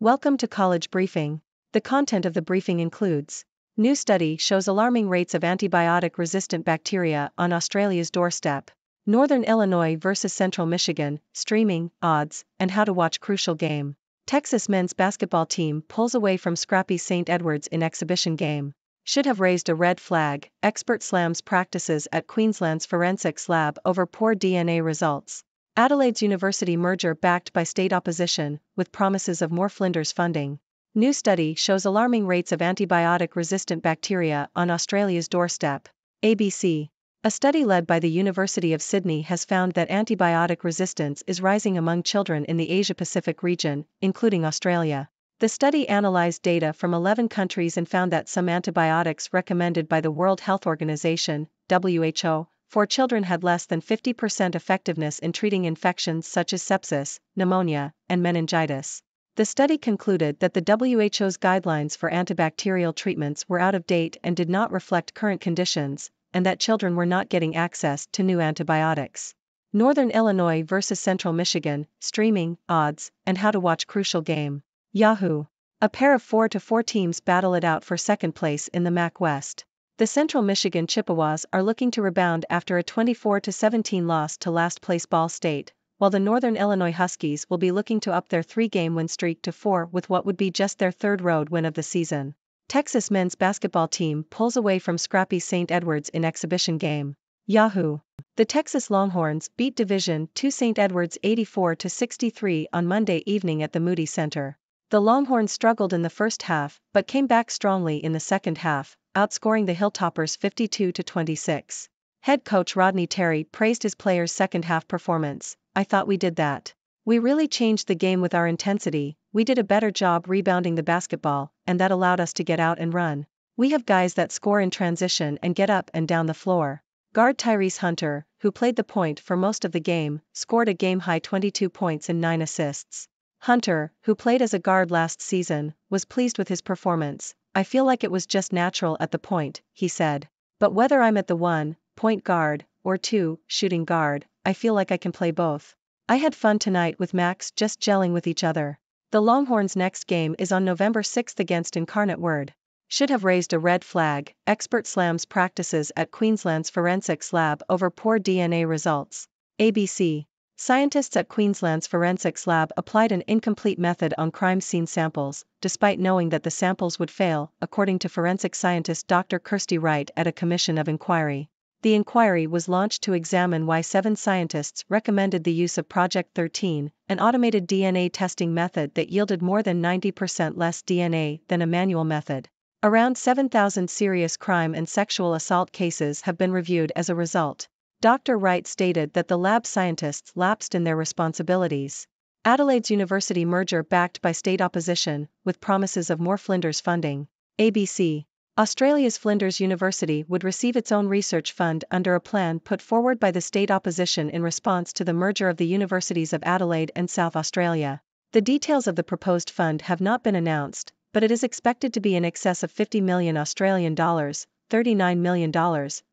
Welcome to College Briefing. The content of the briefing includes: new study shows alarming rates of antibiotic-resistant bacteria on Australia's doorstep. Northern Illinois versus Central Michigan, streaming, odds, and how to watch crucial game. Texas men's basketball team pulls away from scrappy St. Edward's in exhibition game. Should have raised a red flag, expert slams practices at Queensland's forensics lab over poor DNA results. Adelaide's university merger backed by state opposition, with promises of more Flinders funding. New study shows alarming rates of antibiotic-resistant bacteria on Australia's doorstep. ABC. A study led by the University of Sydney has found that antibiotic resistance is rising among children in the Asia-Pacific region, including Australia. The study analyzed data from 11 countries and found that some antibiotics recommended by the World Health Organization, WHO, for children had less than 50% effectiveness in treating infections such as sepsis, pneumonia, and meningitis. The study concluded that the WHO's guidelines for antibacterial treatments were out of date and did not reflect current conditions, and that children were not getting access to new antibiotics. Northern Illinois versus Central Michigan, streaming, odds, and how to watch crucial game. Yahoo! A pair of 4-4 teams battle it out for second place in the MAC West. The Central Michigan Chippewas are looking to rebound after a 24-17 loss to last-place Ball State, while the Northern Illinois Huskies will be looking to up their 3-game win streak to 4 with what would be just their third road win of the season. Texas men's basketball team pulls away from scrappy St. Edward's in exhibition game. Yahoo! The Texas Longhorns beat Division II St. Edward's 84-63 on Monday evening at the Moody Center. The Longhorns struggled in the first half but came back strongly in the second half, outscoring the Hilltoppers 52-26. Head coach Rodney Terry praised his players' second-half performance. "I thought we did that. We really changed the game with our intensity, we did a better job rebounding the basketball, and that allowed us to get out and run. We have guys that score in transition and get up and down the floor." Guard Tyrese Hunter, who played the point for most of the game, scored a game-high 22 points and 9 assists. Hunter, who played as a guard last season, was pleased with his performance. "I feel like it was just natural at the point," he said. "But whether I'm at the 1, point guard, or 2, shooting guard, I feel like I can play both. I had fun tonight with Max just gelling with each other." The Longhorns' next game is on November 6 against Incarnate Word. Should have raised a red flag, expert slams practices at Queensland's forensics lab over poor DNA results. ABC. Scientists at Queensland's forensics lab applied an incomplete method on crime scene samples, despite knowing that the samples would fail, according to forensic scientist Dr. Kirsty Wright at a commission of inquiry. The inquiry was launched to examine why 7 scientists recommended the use of Project 13, an automated DNA testing method that yielded more than 90% less DNA than a manual method. Around 7,000 serious crime and sexual assault cases have been reviewed as a result. Dr. Wright stated that the lab scientists lapsed in their responsibilities. Adelaide's university merger backed by state opposition, with promises of more Flinders funding. ABC. Australia's Flinders University would receive its own research fund under a plan put forward by the state opposition in response to the merger of the universities of Adelaide and South Australia. The details of the proposed fund have not been announced, but it is expected to be in excess of 50 million Australian dollars, $39 million,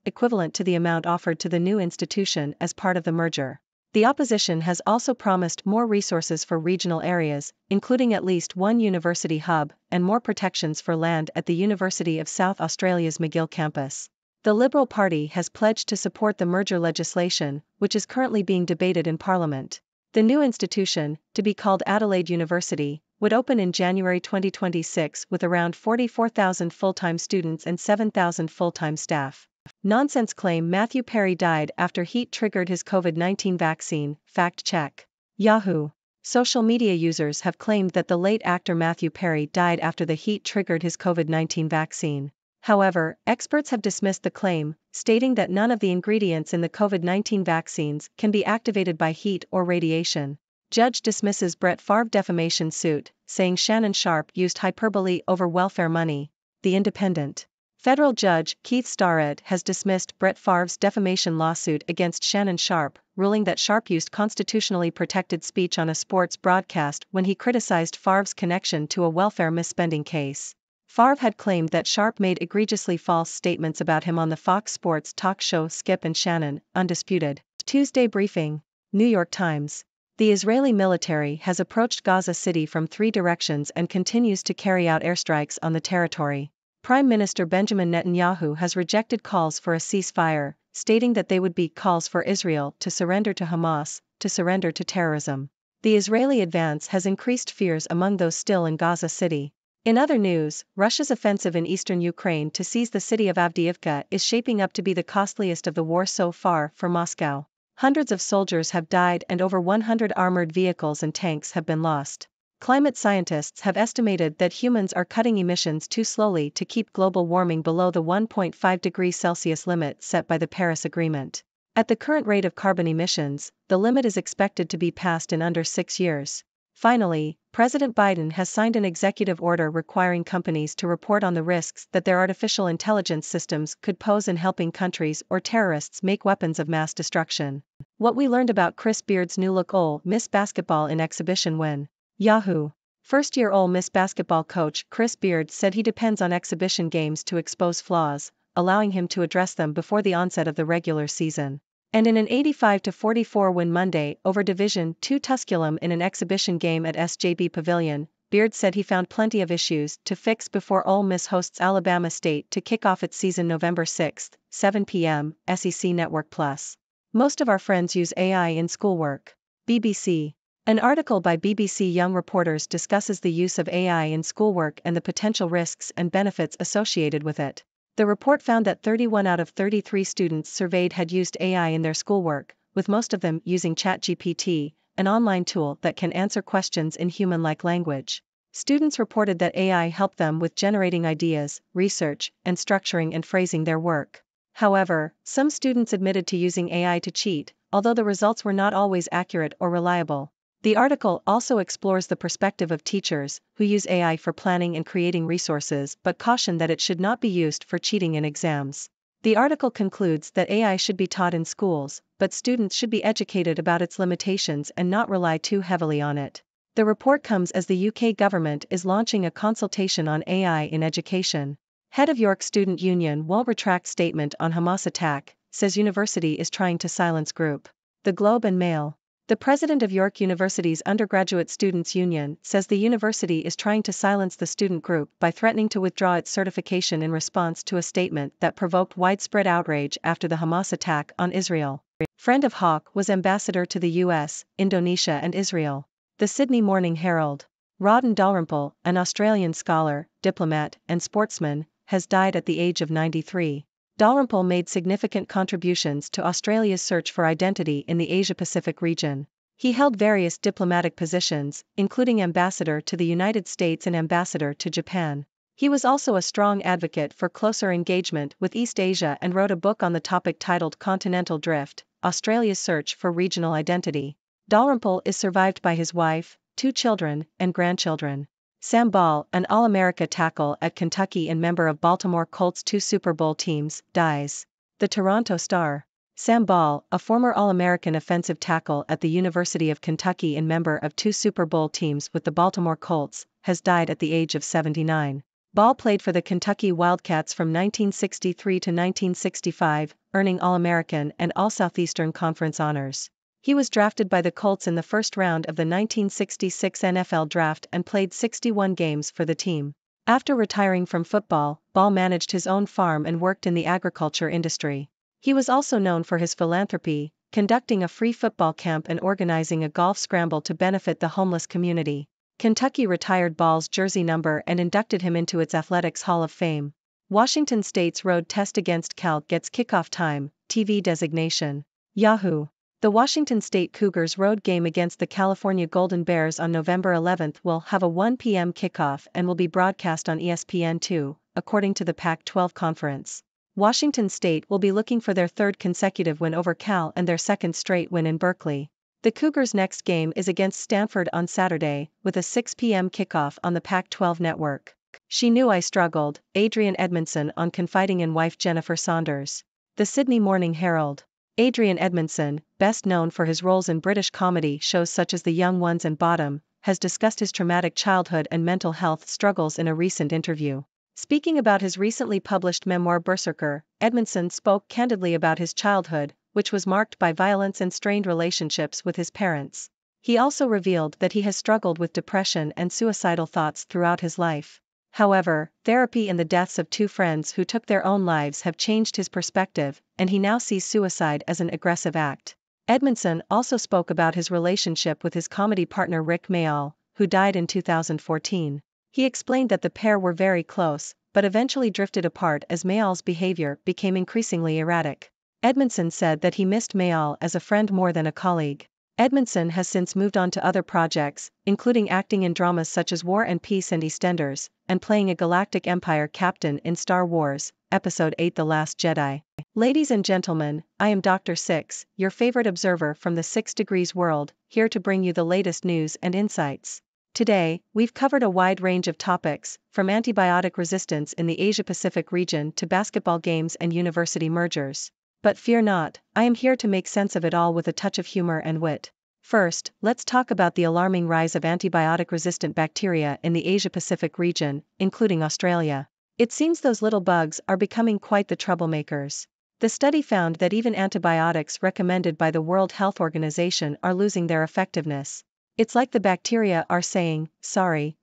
equivalent to the amount offered to the new institution as part of the merger. The opposition has also promised more resources for regional areas, including at least one university hub, and more protections for land at the University of South Australia's McGill campus. The Liberal Party has pledged to support the merger legislation, which is currently being debated in Parliament. The new institution, to be called Adelaide University, would open in January 2026 with around 44,000 full-time students and 7,000 full-time staff. Nonsense claim Matthew Perry died after heat triggered his COVID-19 vaccine, fact check. Yahoo! Social media users have claimed that the late actor Matthew Perry died after the heat triggered his COVID-19 vaccine. However, experts have dismissed the claim, stating that none of the ingredients in the COVID-19 vaccines can be activated by heat or radiation. Judge dismisses Brett Favre defamation suit, saying Shannon Sharpe used hyperbole over welfare money. The Independent. Federal Judge Keith Starrett has dismissed Brett Favre's defamation lawsuit against Shannon Sharpe, ruling that Sharpe used constitutionally protected speech on a sports broadcast when he criticized Favre's connection to a welfare misspending case. Favre had claimed that Sharpe made egregiously false statements about him on the Fox Sports talk show Skip and Shannon, Undisputed. Tuesday Briefing. New York Times. The Israeli military has approached Gaza City from 3 directions and continues to carry out airstrikes on the territory. Prime Minister Benjamin Netanyahu has rejected calls for a ceasefire, stating that they would be calls for Israel to surrender to Hamas, to surrender to terrorism. The Israeli advance has increased fears among those still in Gaza City. In other news, Russia's offensive in eastern Ukraine to seize the city of Avdiivka is shaping up to be the costliest of the war so far for Moscow. Hundreds of soldiers have died and over 100 armored vehicles and tanks have been lost. Climate scientists have estimated that humans are cutting emissions too slowly to keep global warming below the 1.5 degrees Celsius limit set by the Paris Agreement. At the current rate of carbon emissions, the limit is expected to be passed in under 6 years. Finally, President Biden has signed an executive order requiring companies to report on the risks that their artificial intelligence systems could pose in helping countries or terrorists make weapons of mass destruction. What we learned about Chris Beard's new look Ole Miss basketball in exhibition win. Yahoo! First-year Ole Miss basketball coach Chris Beard said he depends on exhibition games to expose flaws, allowing him to address them before the onset of the regular season. And in an 85-44 win Monday over Division II Tusculum in an exhibition game at SJB Pavilion, Beard said he found plenty of issues to fix before Ole Miss hosts Alabama State to kick off its season November 6, 7 p.m., SEC Network Plus. Most of our friends use AI in schoolwork. BBC. An article by BBC Young Reporters discusses the use of AI in schoolwork and the potential risks and benefits associated with it. The report found that 31 out of 33 students surveyed had used AI in their schoolwork, with most of them using ChatGPT, an online tool that can answer questions in human-like language. Students reported that AI helped them with generating ideas, research, and structuring and phrasing their work. However, some students admitted to using AI to cheat, although the results were not always accurate or reliable. The article also explores the perspective of teachers, who use AI for planning and creating resources but caution that it should not be used for cheating in exams. The article concludes that AI should be taught in schools, but students should be educated about its limitations and not rely too heavily on it. The report comes as the UK government is launching a consultation on AI in education. Head of York Student Union won't retract statement on Hamas attack, says university is trying to silence group. The Globe and Mail. The president of York University's Undergraduate Students' Union says the university is trying to silence the student group by threatening to withdraw its certification in response to a statement that provoked widespread outrage after the Hamas attack on Israel. Friend of Hawke was ambassador to the US, Indonesia and Israel. The Sydney Morning Herald. Rawdon Dalrymple, an Australian scholar, diplomat, and sportsman, has died at the age of 93. Dalrymple made significant contributions to Australia's search for identity in the Asia-Pacific region. He held various diplomatic positions, including ambassador to the United States and ambassador to Japan. He was also a strong advocate for closer engagement with East Asia and wrote a book on the topic titled Continental Drift, Australia's Search for Regional Identity. Dalrymple is survived by his wife, 2 children, and grandchildren. Sam Ball, an All-America tackle at Kentucky and member of Baltimore Colts' 2 Super Bowl teams, dies. The Toronto Star. Sam Ball, a former All-American offensive tackle at the University of Kentucky and member of 2 Super Bowl teams with the Baltimore Colts, has died at the age of 79. Ball played for the Kentucky Wildcats from 1963 to 1965, earning All-American and All-Southeastern Conference honors. He was drafted by the Colts in the first round of the 1966 NFL Draft and played 61 games for the team. After retiring from football, Ball managed his own farm and worked in the agriculture industry. He was also known for his philanthropy, conducting a free football camp and organizing a golf scramble to benefit the homeless community. Kentucky retired Ball's jersey number and inducted him into its Athletics Hall of Fame. Washington State's road test against Cal gets kickoff time, TV designation. Yahoo! The Washington State Cougars road game against the California Golden Bears on November 11 will have a 1 p.m. kickoff and will be broadcast on ESPN2, according to the Pac-12 conference. Washington State will be looking for their 3rd consecutive win over Cal and their 2nd straight win in Berkeley. The Cougars' next game is against Stanford on Saturday, with a 6 p.m. kickoff on the Pac-12 network. She knew I struggled, Adrian Edmondson on confiding in wife Jennifer Saunders. The Sydney Morning Herald. Adrian Edmondson, best known for his roles in British comedy shows such as The Young Ones and Bottom, has discussed his traumatic childhood and mental health struggles in a recent interview. Speaking about his recently published memoir Berserker, Edmondson spoke candidly about his childhood, which was marked by violence and strained relationships with his parents. He also revealed that he has struggled with depression and suicidal thoughts throughout his life. However, therapy and the deaths of 2 friends who took their own lives have changed his perspective, and he now sees suicide as an aggressive act. Edmondson also spoke about his relationship with his comedy partner Rick Mayall, who died in 2014. He explained that the pair were very close, but eventually drifted apart as Mayall's behavior became increasingly erratic. Edmondson said that he missed Mayall as a friend more than a colleague. Edmondson has since moved on to other projects, including acting in dramas such as War and Peace and EastEnders, and playing a Galactic Empire captain in Star Wars, Episode 8 The Last Jedi. Ladies and gentlemen, I am Dr. Six, your favorite observer from the 6 Degrees world, here to bring you the latest news and insights. Today, we've covered a wide range of topics, from antibiotic resistance in the Asia-Pacific region to basketball games and university mergers. But fear not, I am here to make sense of it all with a touch of humor and wit. First, let's talk about the alarming rise of antibiotic-resistant bacteria in the Asia-Pacific region, including Australia. It seems those little bugs are becoming quite the troublemakers. The study found that even antibiotics recommended by the World Health Organization are losing their effectiveness. It's like the bacteria are saying, sorry,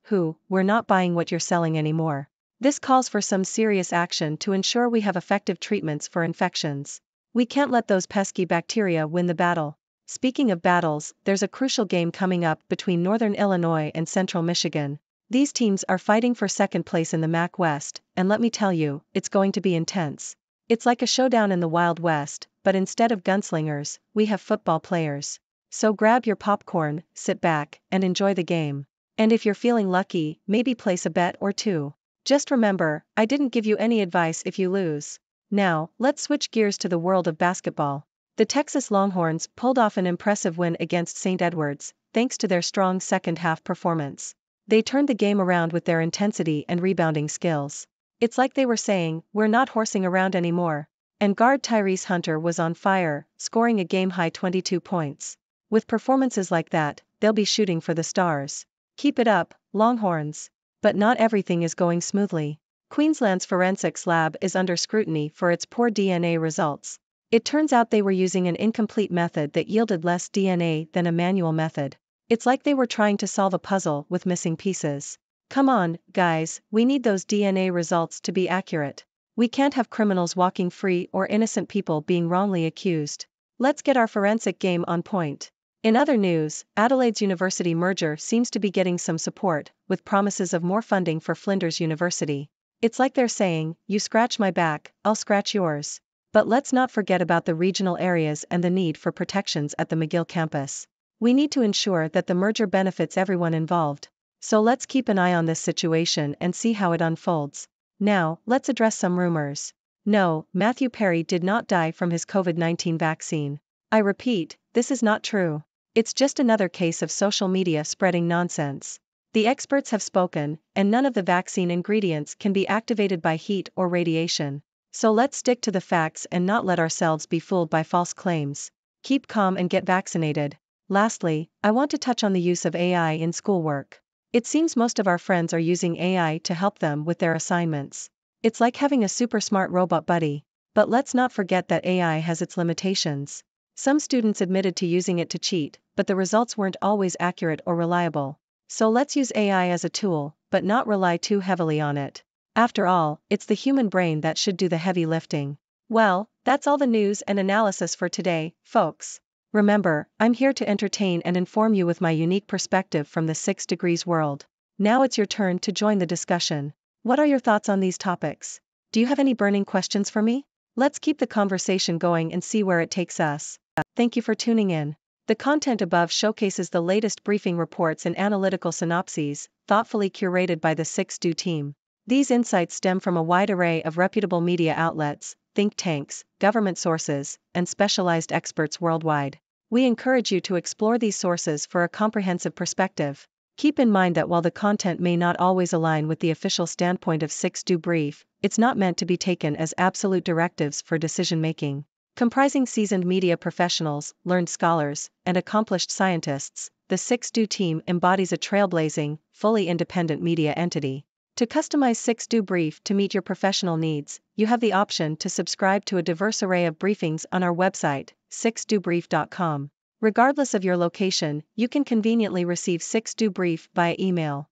we're not buying what you're selling anymore. This calls for some serious action to ensure we have effective treatments for infections. We can't let those pesky bacteria win the battle. Speaking of battles, there's a crucial game coming up between Northern Illinois and Central Michigan. These teams are fighting for second place in the MAC West, and let me tell you, it's going to be intense. It's like a showdown in the Wild West, but instead of gunslingers, we have football players. So grab your popcorn, sit back, and enjoy the game. And if you're feeling lucky, maybe place a bet or two. Just remember, I didn't give you any advice if you lose. Now, let's switch gears to the world of basketball. The Texas Longhorns pulled off an impressive win against St. Edwards, thanks to their strong second-half performance. They turned the game around with their intensity and rebounding skills. It's like they were saying, we're not horsing around anymore. And guard Tyrese Hunter was on fire, scoring a game-high 22 points. With performances like that, they'll be shooting for the stars. Keep it up, Longhorns. But not everything is going smoothly. Queensland's forensics lab is under scrutiny for its poor DNA results. It turns out they were using an incomplete method that yielded less DNA than a manual method. It's like they were trying to solve a puzzle with missing pieces. Come on, guys, we need those DNA results to be accurate. We can't have criminals walking free or innocent people being wrongly accused. Let's get our forensic game on point. In other news, Adelaide's university merger seems to be getting some support, with promises of more funding for Flinders University. It's like they're saying, you scratch my back, I'll scratch yours. But let's not forget about the regional areas and the need for protections at the McGill campus. We need to ensure that the merger benefits everyone involved. So let's keep an eye on this situation and see how it unfolds. Now, let's address some rumors. No, Matthew Perry did not die from his COVID-19 vaccine. I repeat, this is not true. It's just another case of social media spreading nonsense. The experts have spoken, and none of the vaccine ingredients can be activated by heat or radiation. So let's stick to the facts and not let ourselves be fooled by false claims. Keep calm and get vaccinated. Lastly, I want to touch on the use of AI in schoolwork. It seems most of our friends are using AI to help them with their assignments. It's like having a super smart robot buddy. But let's not forget that AI has its limitations. Some students admitted to using it to cheat, but the results weren't always accurate or reliable. So let's use AI as a tool, but not rely too heavily on it. After all, it's the human brain that should do the heavy lifting. Well, that's all the news and analysis for today, folks. Remember, I'm here to entertain and inform you with my unique perspective from the 6 Degrees world. Now it's your turn to join the discussion. What are your thoughts on these topics? Do you have any burning questions for me? Let's keep the conversation going and see where it takes us. Thank you for tuning in. The content above showcases the latest briefing reports and analytical synopses, thoughtfully curated by the 6Do team. These insights stem from a wide array of reputable media outlets, think tanks, government sources, and specialized experts worldwide. We encourage you to explore these sources for a comprehensive perspective. Keep in mind that while the content may not always align with the official standpoint of 6Do Brief, it's not meant to be taken as absolute directives for decision-making. Comprising seasoned media professionals, learned scholars, and accomplished scientists, the 6Do team embodies a trailblazing, fully independent media entity. To customize 6Do Brief to meet your professional needs, you have the option to subscribe to a diverse array of briefings on our website, 6dobrief.com. Regardless of your location, you can conveniently receive 6 do brief via email.